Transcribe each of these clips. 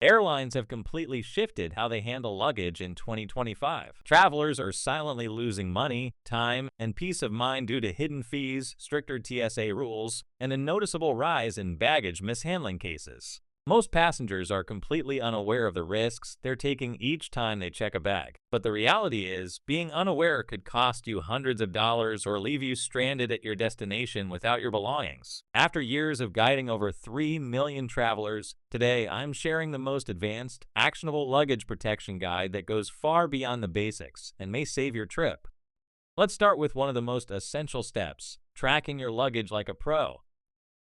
Airlines have completely shifted how they handle luggage in 2025. Travelers are silently losing money, time, and peace of mind due to hidden fees, stricter TSA rules, and a noticeable rise in baggage mishandling cases. Most passengers are completely unaware of the risks they're taking each time they check a bag. But the reality is, being unaware could cost you hundreds of dollars or leave you stranded at your destination without your belongings. After years of guiding over 3 million travelers, today I'm sharing the most advanced, actionable luggage protection guide that goes far beyond the basics and may save your trip. Let's start with one of the most essential steps: tracking your luggage like a pro.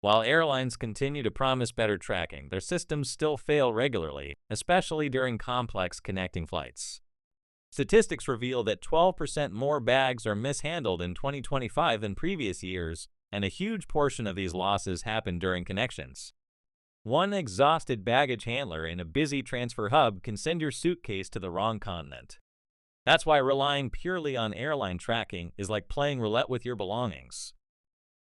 While airlines continue to promise better tracking, their systems still fail regularly, especially during complex connecting flights. Statistics reveal that 12% more bags are mishandled in 2025 than previous years, and a huge portion of these losses happen during connections. One exhausted baggage handler in a busy transfer hub can send your suitcase to the wrong continent. That's why relying purely on airline tracking is like playing roulette with your belongings.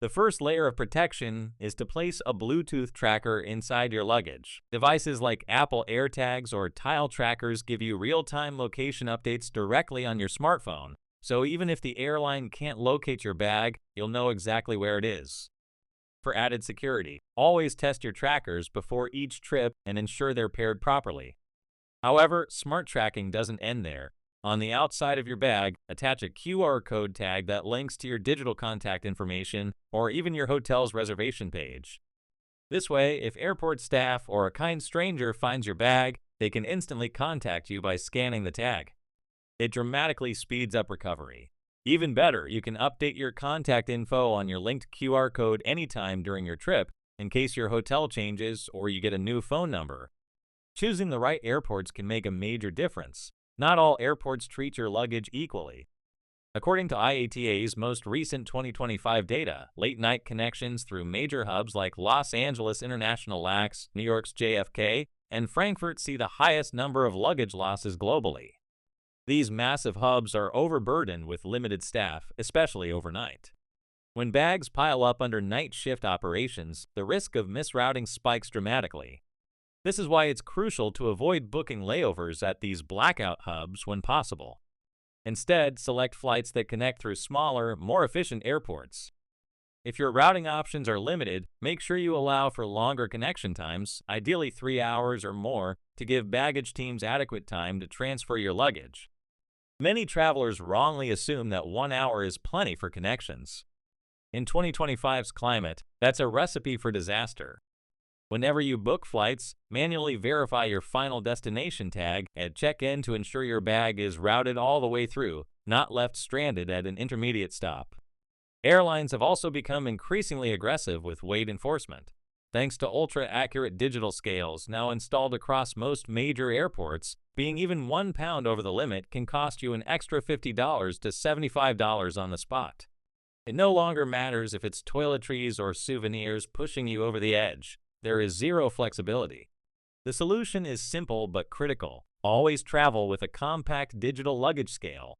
The first layer of protection is to place a Bluetooth tracker inside your luggage. Devices like Apple AirTags or Tile trackers give you real-time location updates directly on your smartphone, so even if the airline can't locate your bag, you'll know exactly where it is. For added security, always test your trackers before each trip and ensure they're paired properly. However, smart tracking doesn't end there. On the outside of your bag, attach a QR code tag that links to your digital contact information or even your hotel's reservation page. This way, if airport staff or a kind stranger finds your bag, they can instantly contact you by scanning the tag. It dramatically speeds up recovery. Even better, you can update your contact info on your linked QR code anytime during your trip in case your hotel changes or you get a new phone number. Choosing the right airports can make a major difference. Not all airports treat your luggage equally. According to IATA's most recent 2025 data, late-night connections through major hubs like Los Angeles International LAX, New York's JFK, and Frankfurt see the highest number of luggage losses globally. These massive hubs are overburdened with limited staff, especially overnight. When bags pile up under night shift operations, the risk of misrouting spikes dramatically. This is why it's crucial to avoid booking layovers at these blackout hubs when possible. Instead, select flights that connect through smaller, more efficient airports. If your routing options are limited, make sure you allow for longer connection times, ideally 3 hours or more, to give baggage teams adequate time to transfer your luggage. Many travelers wrongly assume that 1 hour is plenty for connections. In 2025's climate, that's a recipe for disaster. Whenever you book flights, manually verify your final destination tag at check-in to ensure your bag is routed all the way through, not left stranded at an intermediate stop. Airlines have also become increasingly aggressive with weight enforcement. Thanks to ultra-accurate digital scales now installed across most major airports, being even 1 pound over the limit can cost you an extra $50 to $75 on the spot. It no longer matters if it's toiletries or souvenirs pushing you over the edge. There is zero flexibility. The solution is simple but critical. Always travel with a compact digital luggage scale.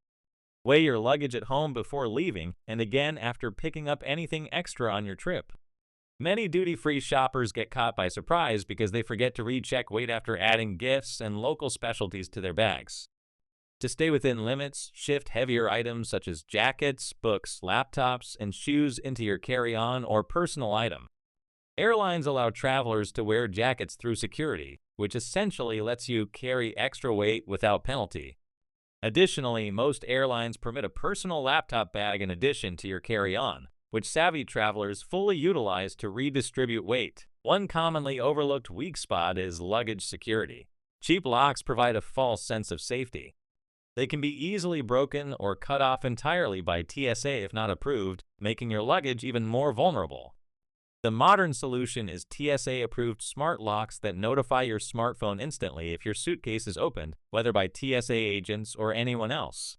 Weigh your luggage at home before leaving and again after picking up anything extra on your trip. Many duty-free shoppers get caught by surprise because they forget to recheck weight after adding gifts and local specialties to their bags. To stay within limits, shift heavier items such as jackets, books, laptops, and shoes into your carry-on or personal item. Airlines allow travelers to wear jackets through security, which essentially lets you carry extra weight without penalty. Additionally, most airlines permit a personal laptop bag in addition to your carry-on, which savvy travelers fully utilize to redistribute weight. One commonly overlooked weak spot is luggage security. Cheap locks provide a false sense of safety. They can be easily broken or cut off entirely by TSA if not approved, making your luggage even more vulnerable. The modern solution is TSA-approved smart locks that notify your smartphone instantly if your suitcase is opened, whether by TSA agents or anyone else.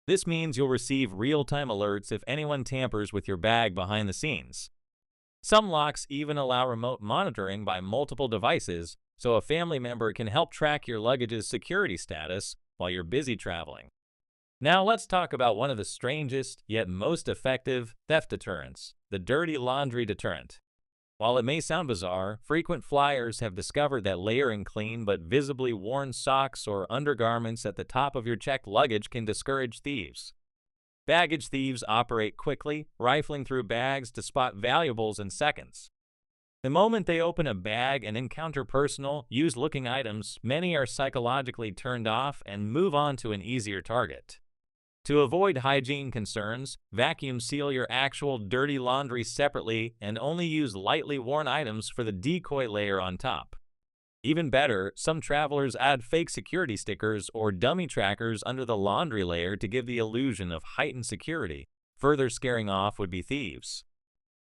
This means you'll receive real-time alerts if anyone tampers with your bag behind the scenes. Some locks even allow remote monitoring by multiple devices, so a family member can help track your luggage's security status while you're busy traveling. Now let's talk about one of the strangest, yet most effective, theft deterrents: the dirty laundry deterrent. While it may sound bizarre, frequent flyers have discovered that layering clean but visibly worn socks or undergarments at the top of your checked luggage can discourage thieves. Baggage thieves operate quickly, rifling through bags to spot valuables in seconds. The moment they open a bag and encounter personal, used-looking items, many are psychologically turned off and move on to an easier target. To avoid hygiene concerns, vacuum seal your actual dirty laundry separately and only use lightly worn items for the decoy layer on top. Even better, some travelers add fake security stickers or dummy trackers under the laundry layer to give the illusion of heightened security, further scaring off would-be thieves.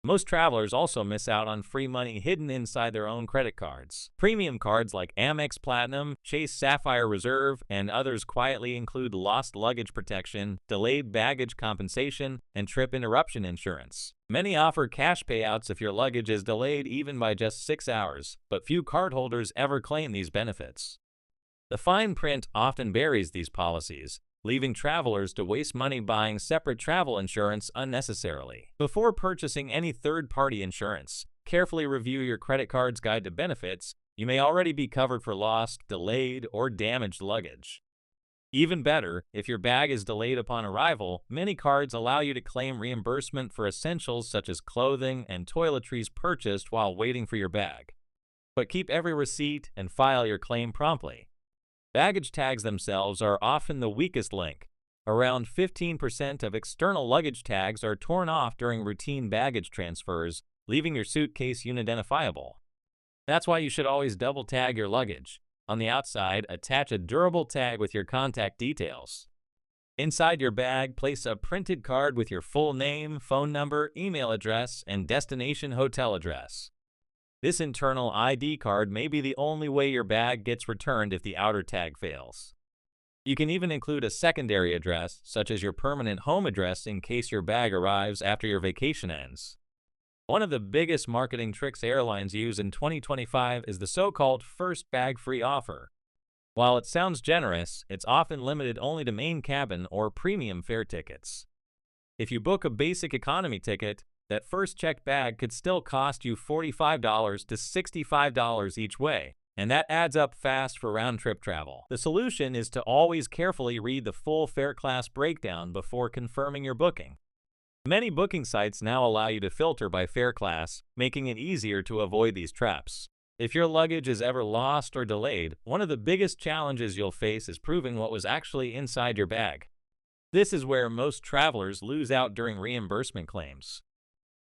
Most travelers also miss out on free money hidden inside their own credit cards. Premium cards like Amex Platinum, Chase Sapphire Reserve, and others quietly include lost luggage protection, delayed baggage compensation, and trip interruption insurance. Many offer cash payouts if your luggage is delayed even by just 6 hours, but few cardholders ever claim these benefits. The fine print often buries these policies, leaving travelers to waste money buying separate travel insurance unnecessarily. Before purchasing any third-party insurance, carefully review your credit card's guide to benefits. You may already be covered for lost, delayed, or damaged luggage. Even better, if your bag is delayed upon arrival, many cards allow you to claim reimbursement for essentials such as clothing and toiletries purchased while waiting for your bag. But keep every receipt and file your claim promptly. Baggage tags themselves are often the weakest link. Around 15% of external luggage tags are torn off during routine baggage transfers, leaving your suitcase unidentifiable. That's why you should always double tag your luggage. On the outside, attach a durable tag with your contact details. Inside your bag, place a printed card with your full name, phone number, email address, and destination hotel address. This internal ID card may be the only way your bag gets returned if the outer tag fails. You can even include a secondary address, such as your permanent home address, in case your bag arrives after your vacation ends. One of the biggest marketing tricks airlines use in 2025 is the so-called first bag free offer. While it sounds generous, it's often limited only to main cabin or premium fare tickets. If you book a basic economy ticket, that first checked bag could still cost you $45 to $65 each way, and that adds up fast for round-trip travel. The solution is to always carefully read the full fare class breakdown before confirming your booking. Many booking sites now allow you to filter by fare class, making it easier to avoid these traps. If your luggage is ever lost or delayed, one of the biggest challenges you'll face is proving what was actually inside your bag. This is where most travelers lose out during reimbursement claims.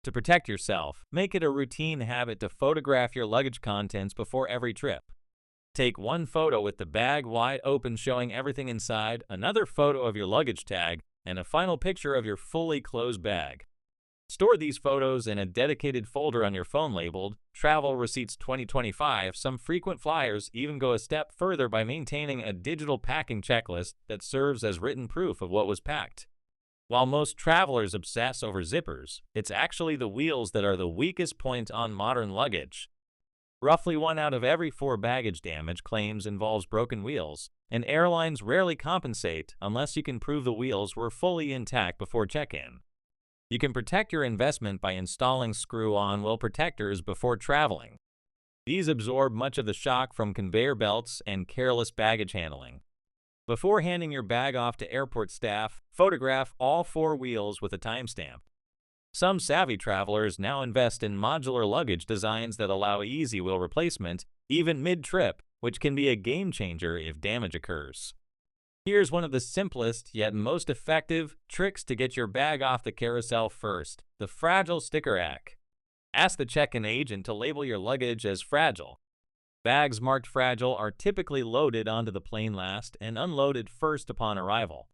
To protect yourself, make it a routine habit to photograph your luggage contents before every trip. Take one photo with the bag wide open showing everything inside, another photo of your luggage tag, and a final picture of your fully closed bag. Store these photos in a dedicated folder on your phone labeled Travel Receipts 2025. Some frequent flyers even go a step further by maintaining a digital packing checklist that serves as written proof of what was packed. While most travelers obsess over zippers, it's actually the wheels that are the weakest point on modern luggage. Roughly 1 out of every 4 baggage damage claims involves broken wheels, and airlines rarely compensate unless you can prove the wheels were fully intact before check-in. You can protect your investment by installing screw-on wheel protectors before traveling. These absorb much of the shock from conveyor belts and careless baggage handling. Before handing your bag off to airport staff, photograph all 4 wheels with a timestamp. Some savvy travelers now invest in modular luggage designs that allow easy wheel replacement, even mid-trip, which can be a game-changer if damage occurs. Here's one of the simplest yet most effective tricks to get your bag off the carousel first: the fragile sticker hack. Ask the check-in agent to label your luggage as fragile. Bags marked fragile are typically loaded onto the plane last and unloaded first upon arrival.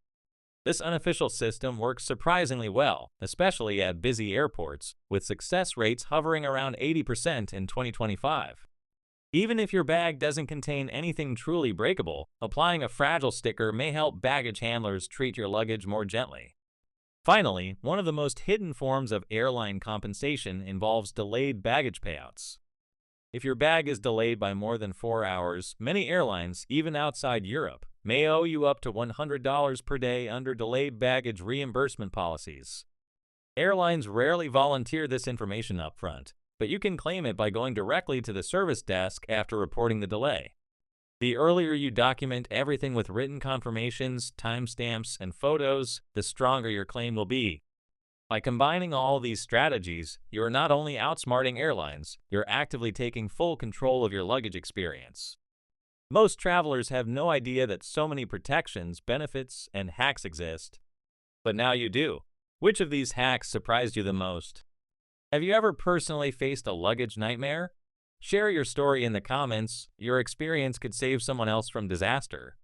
This unofficial system works surprisingly well, especially at busy airports, with success rates hovering around 80% in 2025. Even if your bag doesn't contain anything truly breakable, applying a fragile sticker may help baggage handlers treat your luggage more gently. Finally, one of the most hidden forms of airline compensation involves delayed baggage payouts. If your bag is delayed by more than 4 hours, many airlines, even outside Europe, may owe you up to $100 per day under delayed baggage reimbursement policies. Airlines rarely volunteer this information upfront, but you can claim it by going directly to the service desk after reporting the delay. The earlier you document everything with written confirmations, timestamps, and photos, the stronger your claim will be. By combining all these strategies, you are not only outsmarting airlines, you're actively taking full control of your luggage experience. Most travelers have no idea that so many protections, benefits, and hacks exist. But now you do. Which of these hacks surprised you the most? Have you ever personally faced a luggage nightmare? Share your story in the comments. Your experience could save someone else from disaster.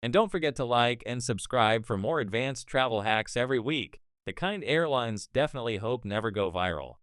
And don't forget to like and subscribe for more advanced travel hacks every week, the kind airlines definitely hope never go viral.